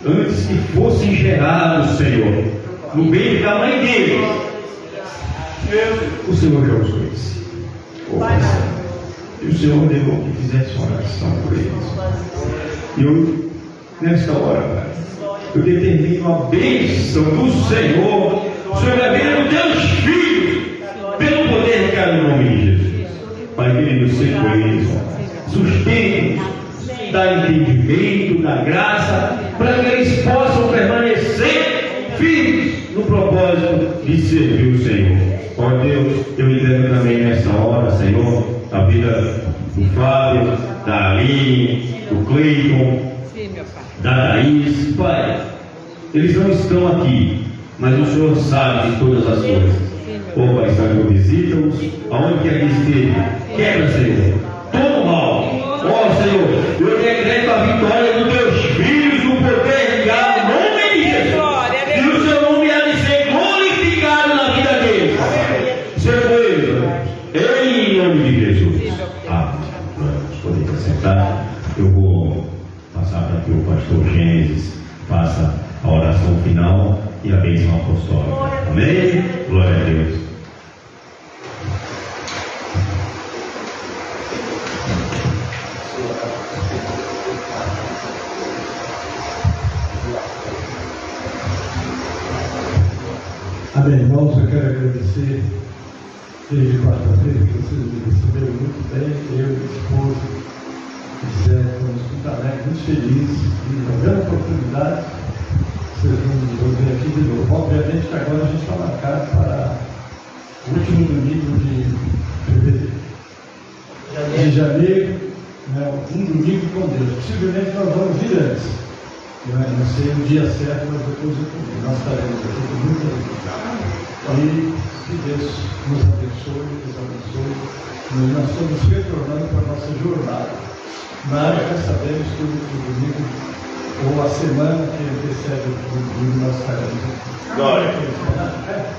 Antes que fossem gerados, Senhor, no ventre da mãe deles, o Senhor já os conhece. E o Senhor ordenou que fizesse uma oração por eles. E eu, nesta hora, Pai, eu determino a bênção do Senhor sobre a vida dos teus filhos, pelo poder que há no nome de Jesus. Pai querido, seja com eles, sustente, dá entendimento, dá graça, para que eles possam permanecer firmes no propósito de servir o Senhor. Ó Deus, eu entrego também nessa hora, Senhor, a vida do Fábio, da Aline, do Cleiton, da Thaís. Pai, eles não estão aqui, mas o Senhor sabe de todas as coisas. Ó Pai Santo, visita-os aonde quer que esteja. Quebra, Senhor, todo mal. Ó Senhor, eu decreto a vitória dos teus filhos, o poder ligado no nome de Jesus. E o seu nome há de ser glorificado na vida deles. Senhor, em nome de Jesus. Amém. Vamos poder sentar. Eu vou passar para que o pastor Gênesis faça a oração final e a bênção apostólica. Amém? Glória a Deus. Amém, irmãos, eu quero agradecer desde quarta-feira que vocês me receberam muito bem, eu e minha esposa, e Zé, estamos muito alegres, muito felizes, e uma grande oportunidade, vocês vão ver aqui de novo. Obviamente que agora a gente está marcado para o último domingo de fevereiro, de janeiro, né, um domingo com Deus. Possivelmente nós vamos vir antes. Não sei o dia certo, mas depois nós estaremos aqui com muita alegria. E que Deus nos abençoe, nós estamos retornando para a nossa jornada. Mas já sabemos que o domingo, ou a semana que antecede o domingo, nós estaremos aqui. Glória.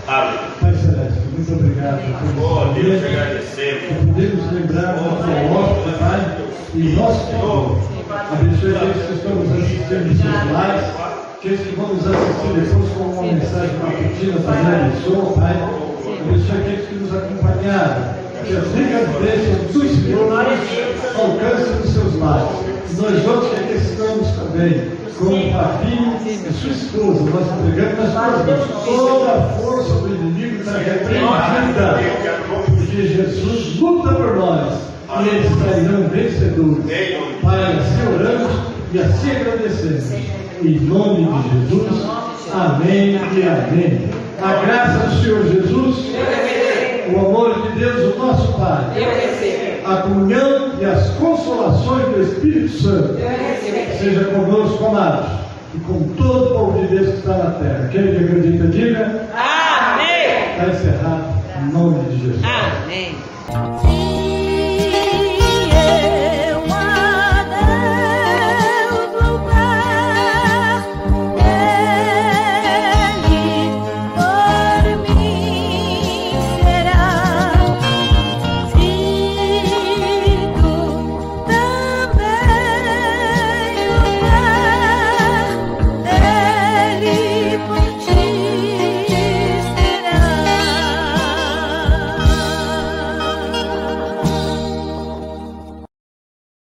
Amém. Pai Celeste, muito obrigado por Deus te agradecer. Podemos lembrar do nosso Pai e nosso Senhor. Abençoe aqueles que estão nos assistindo em seus lares, aqueles que vão nos assistir depois com uma mensagem matutina, também abençoe, Pai. Abençoe aqueles que nos acompanharam. Que as ricas bênçãos do Senhor alcancem os seus lares. E nós outros que aqui estamos também, como o Papinho e sua esposa, nós entregamos nas suas mãos. Toda a força do inimigo está repreendida, porque Jesus luta por nós. E eles sairão vencedores. Pai, assim oramos e assim agradecemos. Em nome de Jesus, amém e amém. A graça do Senhor Jesus, o amor de Deus, o nosso Pai, a comunhão e as consolações do Espírito Santo, seja conosco, amados, e com todo o povo de Deus que está na terra. Aquele que acredita, diga amém. Está encerrado, em nome de Jesus. Amém.